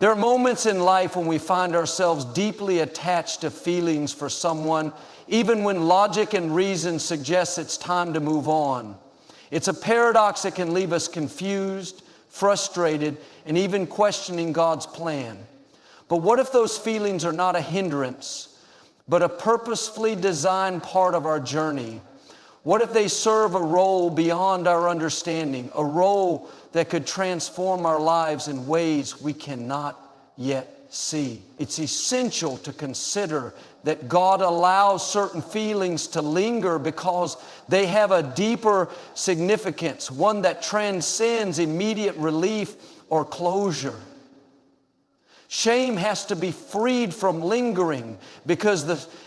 There are moments in life when we find ourselves deeply attached to feelings for someone, even when logic and reason suggest it's time to move on. It's a paradox that can leave us confused, frustrated, and even questioning God's plan. But what if those feelings are not a hindrance, but a purposefully designed part of our journey? What if they serve a role beyond our understanding, a role that could transform our lives in ways we cannot yet see? It's essential to consider that God allows certain feelings to linger because they have a deeper significance, one that transcends immediate relief or closure. Shame has to be freed from lingering because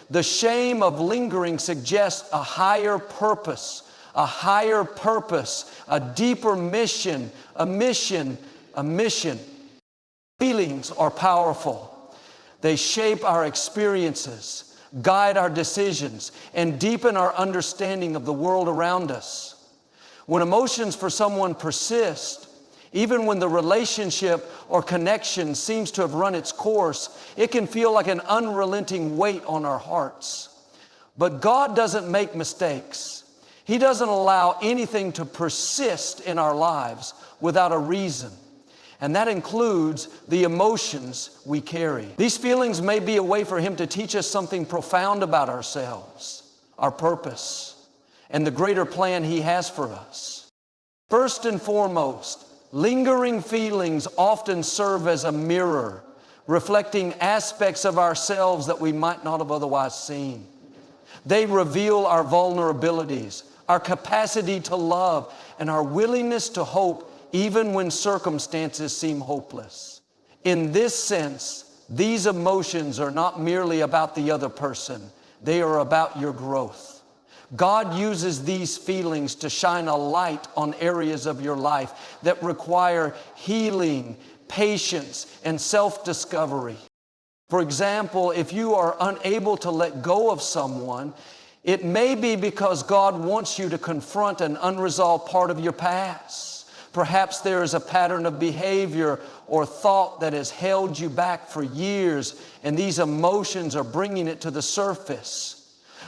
the shame of lingering suggests a higher purpose, a deeper mission, a mission. Feelings are powerful. They shape our experiences, guide our decisions, and deepen our understanding of the world around us. When emotions for someone persist, even when the relationship or connection seems to have run its course, it can feel like an unrelenting weight on our hearts. But God doesn't make mistakes. He doesn't allow anything to persist in our lives without a reason. And that includes the emotions we carry. These feelings may be a way for Him to teach us something profound about ourselves, our purpose, and the greater plan He has for us. First and foremost, lingering feelings often serve as a mirror, reflecting aspects of ourselves that we might not have otherwise seen. They reveal our vulnerabilities, our capacity to love, and our willingness to hope even when circumstances seem hopeless. In this sense, these emotions are not merely about the other person. They are about your growth. God uses these feelings to shine a light on areas of your life that require healing, patience, and self-discovery. For example, if you are unable to let go of someone, it may be because God wants you to confront an unresolved part of your past. Perhaps there is a pattern of behavior or thought that has held you back for years, and these emotions are bringing it to the surface.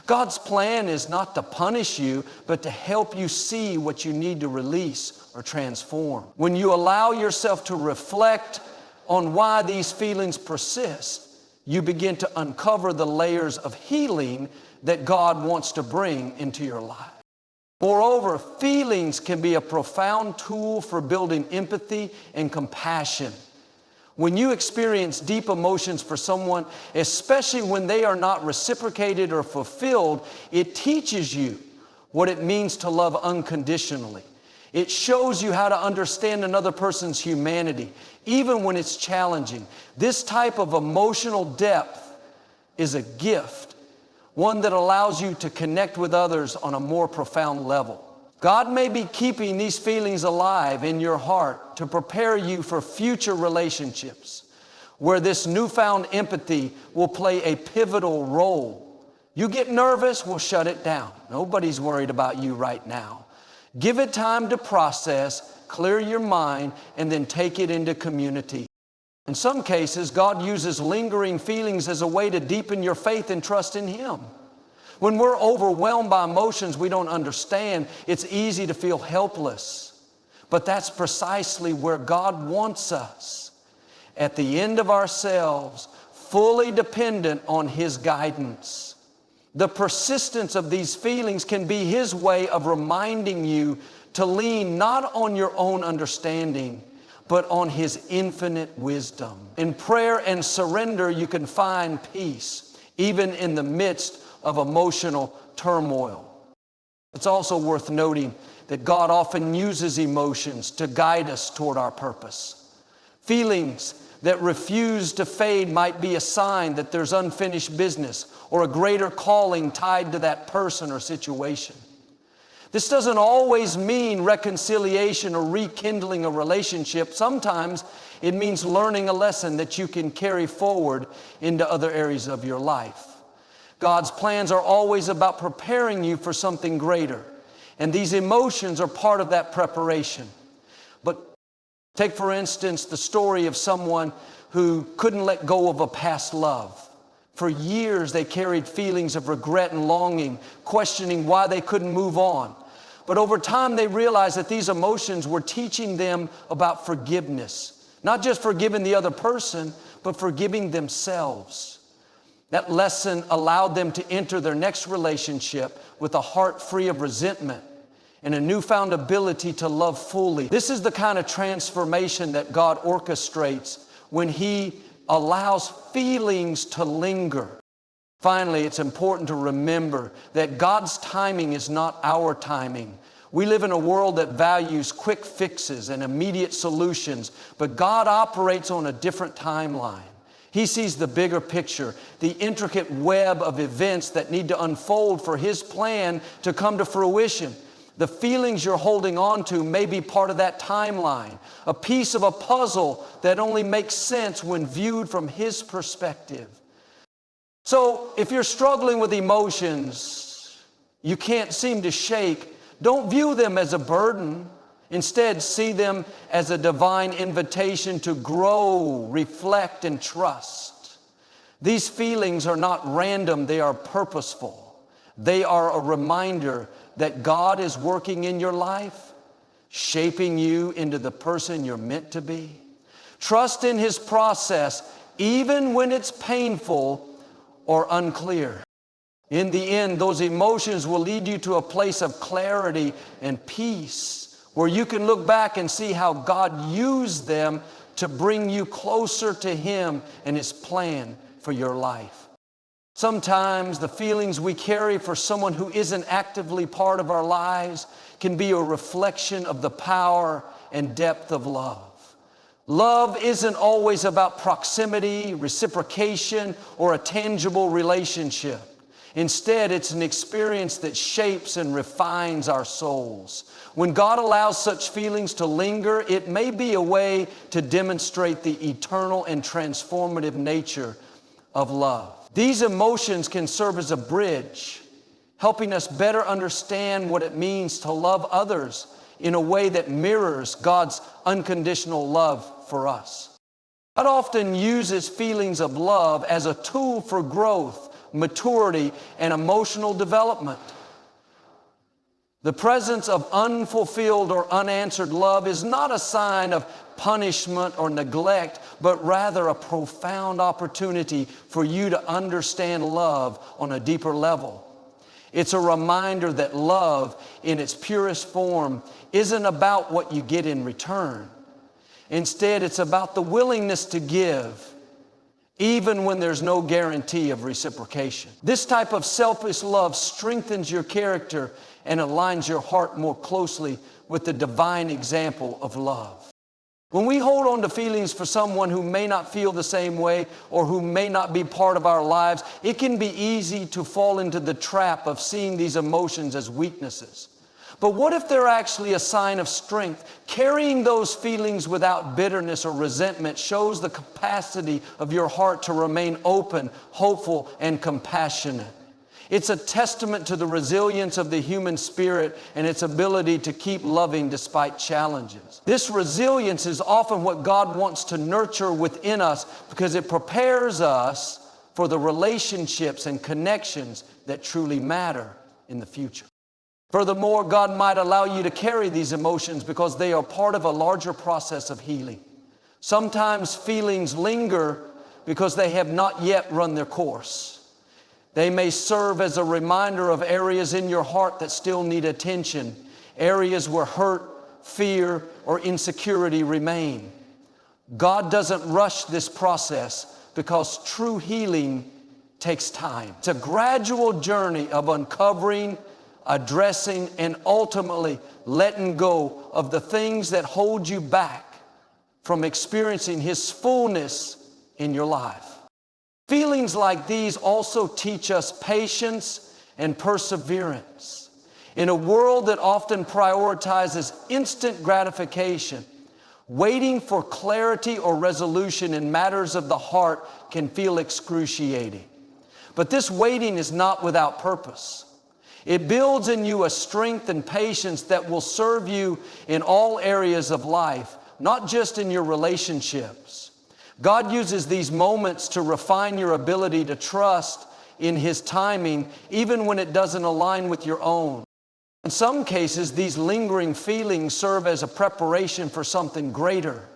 God's plan is not to punish you, but to help you see what you need to release or transform. When you allow yourself to reflect on why these feelings persist, you begin to uncover the layers of healing that God wants to bring into your life. Moreover, feelings can be a profound tool for building empathy and compassion. When you experience deep emotions for someone, especially when they are not reciprocated or fulfilled, it teaches you what it means to love unconditionally. It shows you how to understand another person's humanity, even when it's challenging. This type of emotional depth is a gift, one that allows you to connect with others on a more profound level. God may be keeping these feelings alive in your heart to prepare you for future relationships where this newfound empathy will play a pivotal role. You get nervous, we'll shut it down. Nobody's worried about you right now. Give it time to process, clear your mind, and then take it into community. In some cases, God uses lingering feelings as a way to deepen your faith and trust in Him. When we're overwhelmed by emotions we don't understand, it's easy to feel helpless. But that's precisely where God wants us, at the end of ourselves, fully dependent on His guidance. The persistence of these feelings can be His way of reminding you to lean not on your own understanding, but on His infinite wisdom. In prayer and surrender, you can find peace, even in the midst of emotional turmoil. It's also worth noting that God often uses emotions to guide us toward our purpose. Feelings that refuse to fade might be a sign that there's unfinished business or a greater calling tied to that person or situation. This doesn't always mean reconciliation or rekindling a relationship. Sometimes it means learning a lesson that you can carry forward into other areas of your life. God's plans are always about preparing you for something greater, and these emotions are part of that preparation. But take, for instance, the story of someone who couldn't let go of a past love. For years, they carried feelings of regret and longing, questioning why they couldn't move on. But over time, they realized that these emotions were teaching them about forgiveness. Not just forgiving the other person, but forgiving themselves. That lesson allowed them to enter their next relationship with a heart free of resentment and a newfound ability to love fully. This is the kind of transformation that God orchestrates when He allows feelings to linger. Finally, it's important to remember that God's timing is not our timing. We live in a world that values quick fixes and immediate solutions, but God operates on a different timeline. He sees the bigger picture, the intricate web of events that need to unfold for His plan to come to fruition. The feelings you're holding on to may be part of that timeline, a piece of a puzzle that only makes sense when viewed from His perspective. So if you're struggling with emotions you can't seem to shake, don't view them as a burden. Instead, see them as a divine invitation to grow, reflect, and trust. These feelings are not random, they are purposeful. They are a reminder that God is working in your life, shaping you into the person you're meant to be. Trust in His process, even when it's painful or unclear. In the end, those emotions will lead you to a place of clarity and peace, where you can look back and see how God used them to bring you closer to Him and His plan for your life. Sometimes the feelings we carry for someone who isn't actively part of our lives can be a reflection of the power and depth of love. Love isn't always about proximity, reciprocation, or a tangible relationship. Instead, it's an experience that shapes and refines our souls. When God allows such feelings to linger, it may be a way to demonstrate the eternal and transformative nature of love. These emotions can serve as a bridge, helping us better understand what it means to love others in a way that mirrors God's unconditional love for us. God often uses feelings of love as a tool for growth, maturity, and emotional development. The presence of unfulfilled or unanswered love is not a sign of punishment or neglect, but rather a profound opportunity for you to understand love on a deeper level. It's a reminder that love, in its purest form, isn't about what you get in return. Instead, it's about the willingness to give, even when there's no guarantee of reciprocation. This type of selfless love strengthens your character and aligns your heart more closely with the divine example of love. When we hold on to feelings for someone who may not feel the same way or who may not be part of our lives, it can be easy to fall into the trap of seeing these emotions as weaknesses. But what if they're actually a sign of strength? Carrying those feelings without bitterness or resentment shows the capacity of your heart to remain open, hopeful, and compassionate. It's a testament to the resilience of the human spirit and its ability to keep loving despite challenges. This resilience is often what God wants to nurture within us because it prepares us for the relationships and connections that truly matter in the future. Furthermore, God might allow you to carry these emotions because they are part of a larger process of healing. Sometimes feelings linger because they have not yet run their course. They may serve as a reminder of areas in your heart that still need attention, areas where hurt, fear, or insecurity remain. God doesn't rush this process because true healing takes time. It's a gradual journey of uncovering, addressing, and ultimately letting go of the things that hold you back from experiencing His fullness in your life. Feelings like these also teach us patience and perseverance. In a world that often prioritizes instant gratification, waiting for clarity or resolution in matters of the heart can feel excruciating. But this waiting is not without purpose. It builds in you a strength and patience that will serve you in all areas of life, not just in your relationships. God uses these moments to refine your ability to trust in His timing, even when it doesn't align with your own. In some cases, these lingering feelings serve as a preparation for something greater.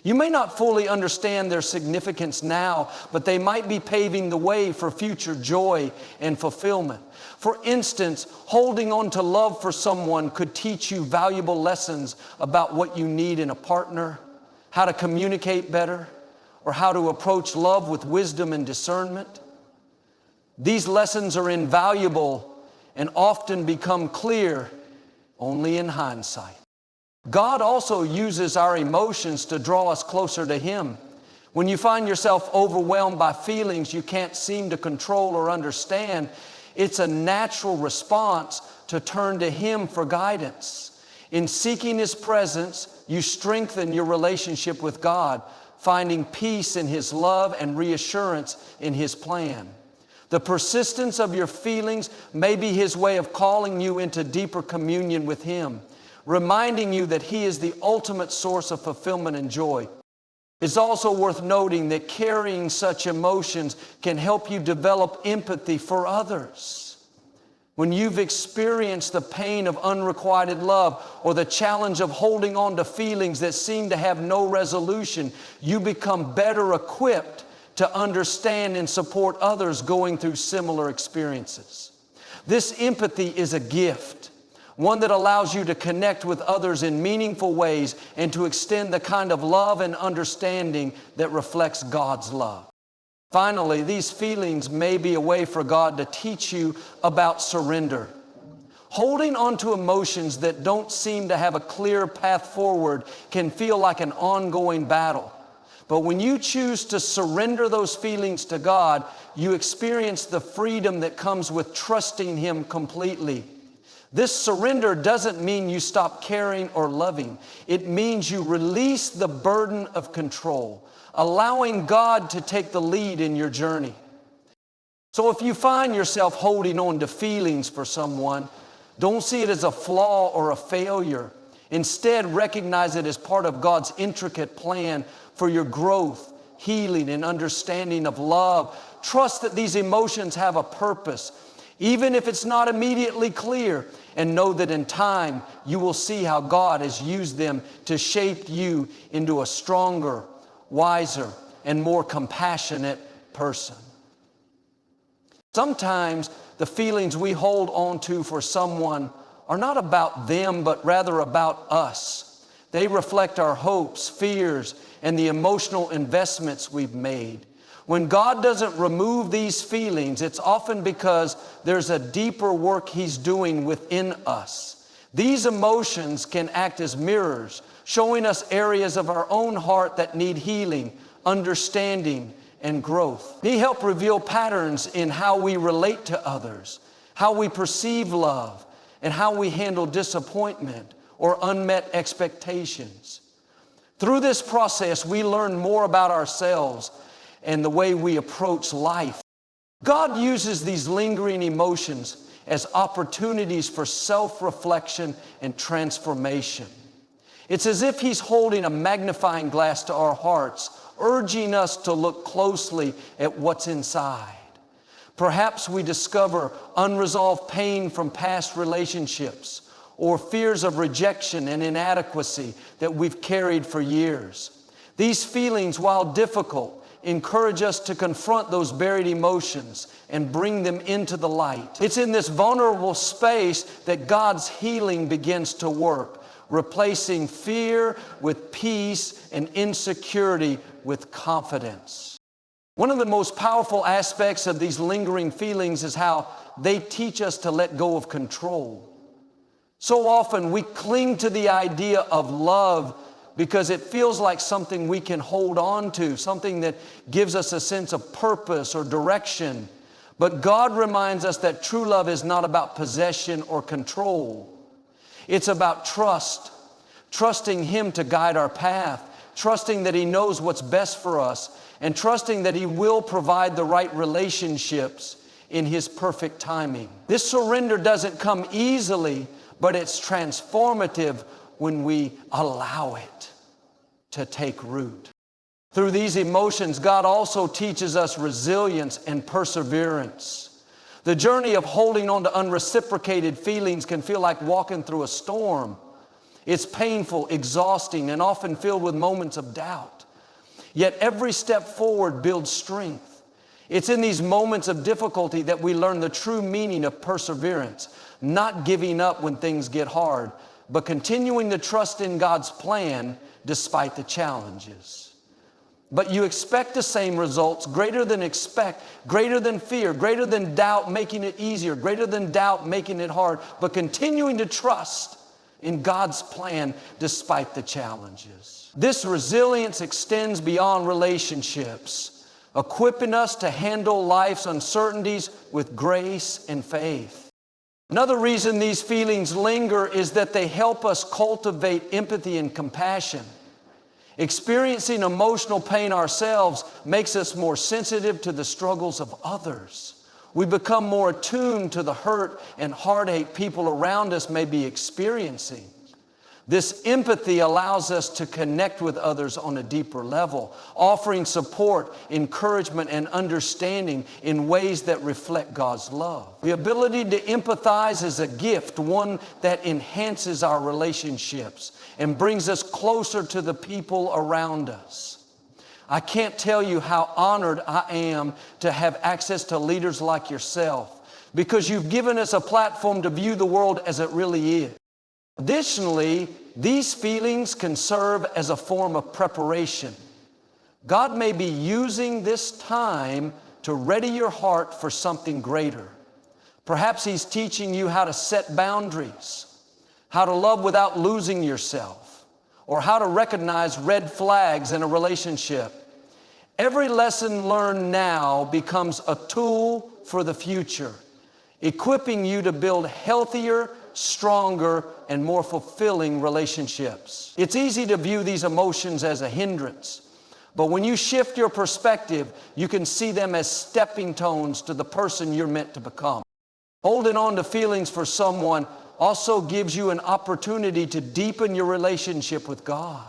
You may not fully understand their significance now, but they might be paving the way for future joy and fulfillment. For instance, holding on to love for someone could teach you valuable lessons about what you need in a partner, how to communicate better, or how to approach love with wisdom and discernment. These lessons are invaluable and often become clear only in hindsight. God also uses our emotions to draw us closer to Him. When you find yourself overwhelmed by feelings you can't seem to control or understand, it's a natural response to turn to Him for guidance. In seeking His presence, you strengthen your relationship with God, finding peace in His love and reassurance in His plan. The persistence of your feelings may be His way of calling you into deeper communion with Him, reminding you that He is the ultimate source of fulfillment and joy. It's also worth noting that carrying such emotions can help you develop empathy for others. When you've experienced the pain of unrequited love or the challenge of holding on to feelings that seem to have no resolution, you become better equipped to understand and support others going through similar experiences. This empathy is a gift, one that allows you to connect with others in meaningful ways and to extend the kind of love and understanding that reflects God's love. Finally, these feelings may be a way for God to teach you about surrender. Holding on to emotions that don't seem to have a clear path forward can feel like an ongoing battle. But when you choose to surrender those feelings to God, you experience the freedom that comes with trusting Him completely. This surrender doesn't mean you stop caring or loving. It means you release the burden of control, allowing God to take the lead in your journey. So if you find yourself holding on to feelings for someone, don't see it as a flaw or a failure. Instead, recognize it as part of God's intricate plan for your growth, healing, and understanding of love. Trust that these emotions have a purpose, even if it's not immediately clear, and know that in time you will see how God has used them to shape you into a stronger, wiser, and more compassionate person. Sometimes the feelings we hold on to for someone are not about them, but rather about us. They reflect our hopes, fears, and the emotional investments we've made. When God doesn't remove these feelings, it's often because there's a deeper work He's doing within us. These emotions can act as mirrors, showing us areas of our own heart that need healing, understanding, and growth. They help reveal patterns in how we relate to others, how we perceive love, and how we handle disappointment or unmet expectations. Through this process, we learn more about ourselves and the way we approach life. God uses these lingering emotions as opportunities for self-reflection and transformation. It's as if He's holding a magnifying glass to our hearts, urging us to look closely at what's inside. Perhaps we discover unresolved pain from past relationships or fears of rejection and inadequacy that we've carried for years. These feelings, while difficult, encourage us to confront those buried emotions and bring them into the light. It's in this vulnerable space that God's healing begins to work, replacing fear with peace and insecurity with confidence. One of the most powerful aspects of these lingering feelings is how they teach us to let go of control. So often we cling to the idea of love because it feels like something we can hold on to, something that gives us a sense of purpose or direction. But God reminds us that true love is not about possession or control. It's about trust, trusting Him to guide our path, trusting that He knows what's best for us, and trusting that He will provide the right relationships in His perfect timing. This surrender doesn't come easily, but it's transformative when we allow it to take root. Through these emotions, God also teaches us resilience and perseverance. The journey of holding on to unreciprocated feelings can feel like walking through a storm. It's painful, exhausting, and often filled with moments of doubt. Yet every step forward builds strength. It's in these moments of difficulty that we learn the true meaning of perseverance, not giving up when things get hard, but continuing to trust in God's plan despite the challenges. But you expect the same results, greater than fear, greater than doubt making it easier, greater than doubt making it hard, but continuing to trust in God's plan despite the challenges. This resilience extends beyond relationships, equipping us to handle life's uncertainties with grace and faith. Another reason these feelings linger is that they help us cultivate empathy and compassion. Experiencing emotional pain ourselves makes us more sensitive to the struggles of others. We become more attuned to the hurt and heartache people around us may be experiencing. This empathy allows us to connect with others on a deeper level, offering support, encouragement, and understanding in ways that reflect God's love. The ability to empathize is a gift, one that enhances our relationships and brings us closer to the people around us. I can't tell you how honored I am to have access to leaders like yourself, because you've given us a platform to view the world as it really is. Additionally, these feelings can serve as a form of preparation. God may be using this time to ready your heart for something greater. Perhaps He's teaching you how to set boundaries, how to love without losing yourself, or how to recognize red flags in a relationship. Every lesson learned now becomes a tool for the future, equipping you to build healthier, stronger, and more fulfilling relationships. It's easy to view these emotions as a hindrance, but when you shift your perspective, you can see them as stepping stones to the person you're meant to become. Holding on to feelings for someone also gives you an opportunity to deepen your relationship with God.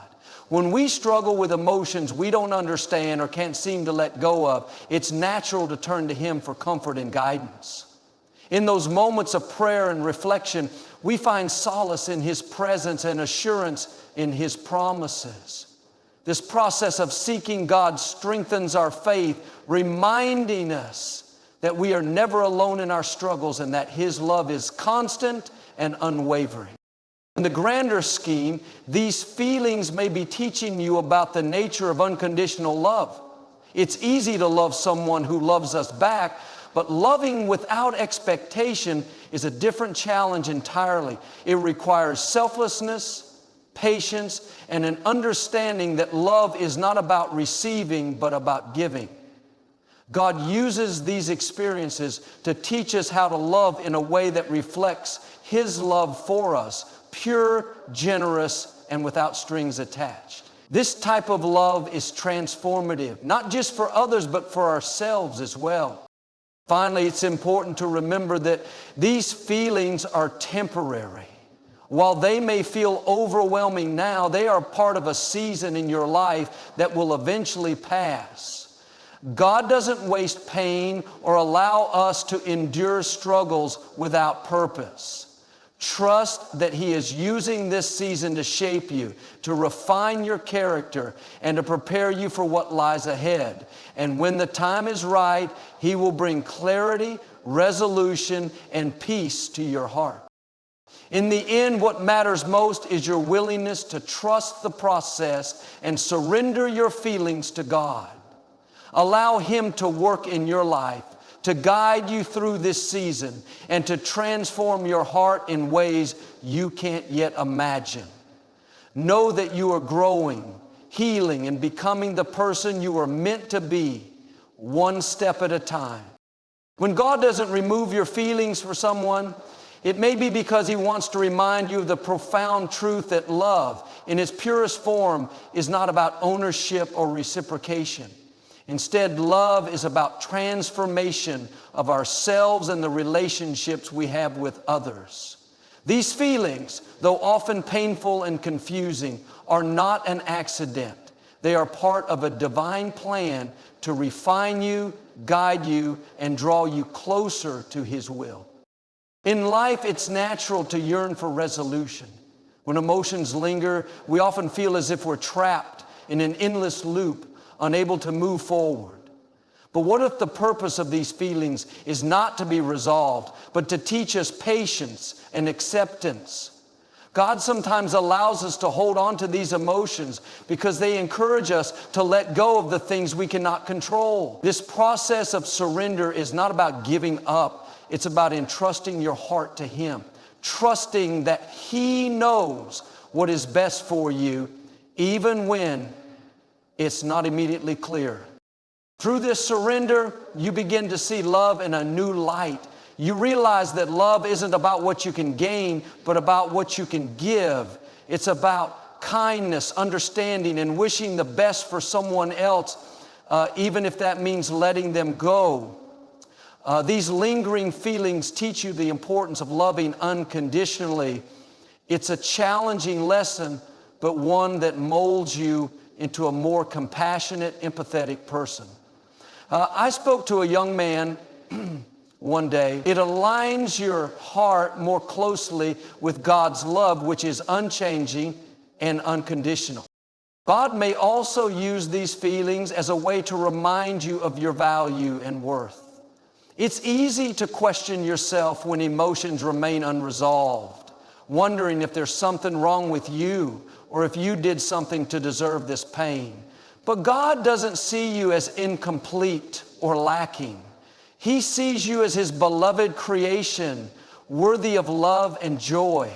When we struggle with emotions we don't understand or can't seem to let go of, it's natural to turn to Him for comfort and guidance. In those moments of prayer and reflection, we find solace in His presence and assurance in His promises. This process of seeking God strengthens our faith, reminding us that we are never alone in our struggles and that His love is constant and unwavering. In the grander scheme, these feelings may be teaching you about the nature of unconditional love. It's easy to love someone who loves us back, but loving without expectation is a different challenge entirely. It requires selflessness, patience, and an understanding that love is not about receiving, but about giving. God uses these experiences to teach us how to love in a way that reflects His love for us, pure, generous, and without strings attached. This type of love is transformative, not just for others, but for ourselves as well. Finally, it's important to remember that these feelings are temporary. While they may feel overwhelming now, they are part of a season in your life that will eventually pass. God doesn't waste pain or allow us to endure struggles without purpose. Trust that He is using this season to shape you, to refine your character, and to prepare you for what lies ahead. And when the time is right, He will bring clarity, resolution, and peace to your heart. In the end, what matters most is your willingness to trust the process and surrender your feelings to God. Allow Him to work in your life, to guide you through this season, and to transform your heart in ways you can't yet imagine. Know that you are growing, healing, and becoming the person you are meant to be, one step at a time. When God doesn't remove your feelings for someone, it may be because He wants to remind you of the profound truth that love, in its purest form, is not about ownership or reciprocation. Instead, love is about transformation of ourselves and the relationships we have with others. These feelings, though often painful and confusing, are not an accident. They are part of a divine plan to refine you, guide you, and draw you closer to His will. In life, it's natural to yearn for resolution. When emotions linger, we often feel as if we're trapped in an endless loop, unable to move forward. But what if the purpose of these feelings is not to be resolved, but to teach us patience and acceptance? God sometimes allows us to hold on to these emotions because they encourage us to let go of the things we cannot control. This process of surrender is not about giving up. It's about entrusting your heart to Him, trusting that He knows what is best for you, even when it's not immediately clear. Through this surrender, you begin to see love in a new light. You realize that love isn't about what you can gain, but about what you can give. It's about kindness, understanding, and wishing the best for someone else, even if that means letting them go. These lingering feelings teach you the importance of loving unconditionally. It's a challenging lesson, but one that molds you into a more compassionate, empathetic person. I spoke to a young man one day. It aligns your heart more closely with God's love, which is unchanging and unconditional. God may also use these feelings as a way to remind you of your value and worth. It's easy to question yourself when emotions remain unresolved, wondering if there's something wrong with you or if you did something to deserve this pain. But God doesn't see you as incomplete or lacking. He sees you as His beloved creation, worthy of love and joy.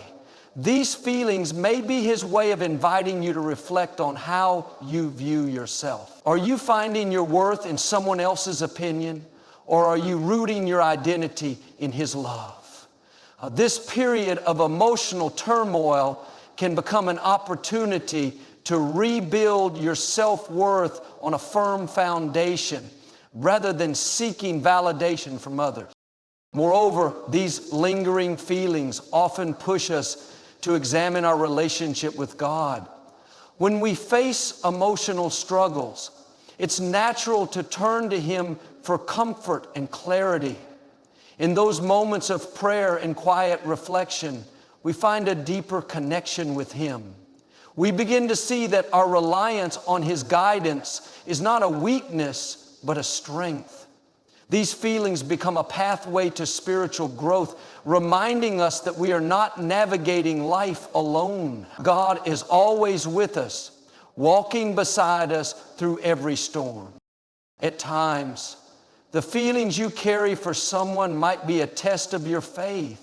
These feelings may be His way of inviting you to reflect on how you view yourself. Are you finding your worth in someone else's opinion, or are you rooting your identity in His love? This period of emotional turmoil can become an opportunity to rebuild your self-worth on a firm foundation, rather than seeking validation from others. Moreover, these lingering feelings often push us to examine our relationship with God. When we face emotional struggles, it's natural to turn to Him for comfort and clarity. In those moments of prayer and quiet reflection, we find a deeper connection with Him. We begin to see that our reliance on His guidance is not a weakness, but a strength. These feelings become a pathway to spiritual growth, reminding us that we are not navigating life alone. God is always with us, walking beside us through every storm. At times, the feelings you carry for someone might be a test of your faith.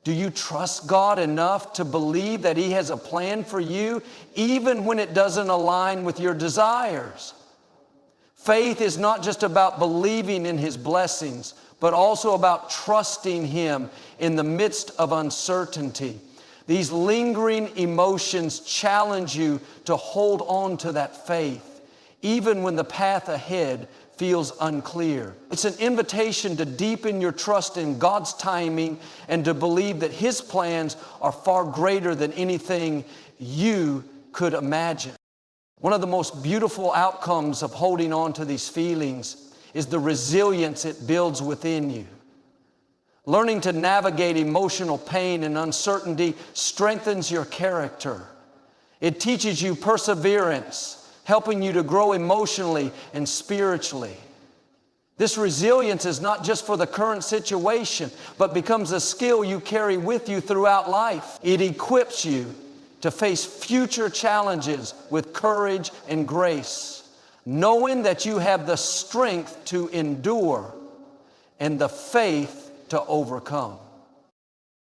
Do you trust God enough to believe that He has a plan for you, even when it doesn't align with your desires? Faith is not just about believing in His blessings, but also about trusting Him in the midst of uncertainty. These lingering emotions challenge you to hold on to that faith, even when the path ahead feels unclear. It's an invitation to deepen your trust in God's timing and to believe that His plans are far greater than anything you could imagine. One of the most beautiful outcomes of holding on to these feelings is the resilience it builds within you. Learning to navigate emotional pain and uncertainty strengthens your character. It teaches you perseverance, helping you to grow emotionally and spiritually. This resilience is not just for the current situation, but becomes a skill you carry with you throughout life. It equips you to face future challenges with courage and grace, knowing that you have the strength to endure and the faith to overcome.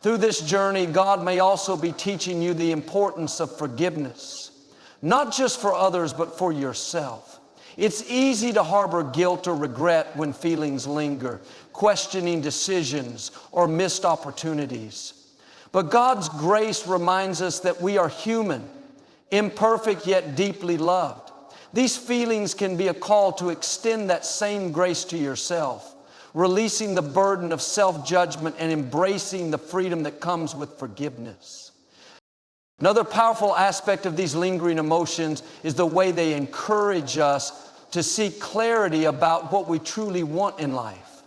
Through this journey, God may also be teaching you the importance of forgiveness, not just for others, but for yourself. It's easy to harbor guilt or regret when feelings linger, questioning decisions or missed opportunities. But God's grace reminds us that we are human, imperfect yet deeply loved. These feelings can be a call to extend that same grace to yourself, releasing the burden of self-judgment and embracing the freedom that comes with forgiveness. Another powerful aspect of these lingering emotions is the way they encourage us to seek clarity about what we truly want in life.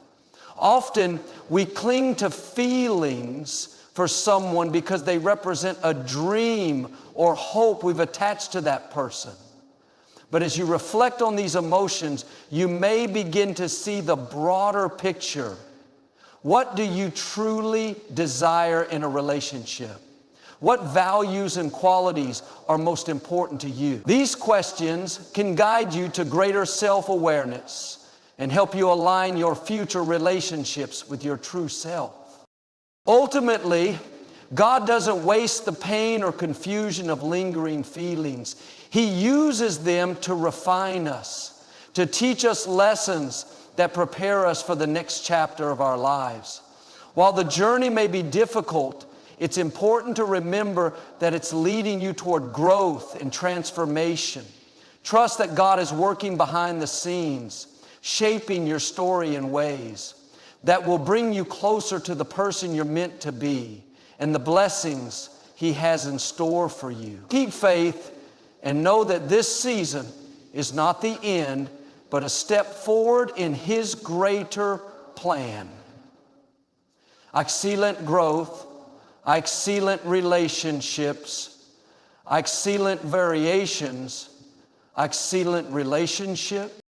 Often, we cling to feelings for someone because they represent a dream or hope we've attached to that person. But as you reflect on these emotions, you may begin to see the broader picture. What do you truly desire in a relationship? What values and qualities are most important to you? These questions can guide you to greater self-awareness and help you align your future relationships with your true self. Ultimately, God doesn't waste the pain or confusion of lingering feelings. He uses them to refine us, to teach us lessons that prepare us for the next chapter of our lives. While the journey may be difficult, it's important to remember that it's leading you toward growth and transformation. Trust that God is working behind the scenes, shaping your story in ways that will bring you closer to the person you're meant to be and the blessings He has in store for you. Keep faith and know that this season is not the end, but a step forward in His greater plan. Excellent growth, excellent relationships, excellent variations, excellent relationship.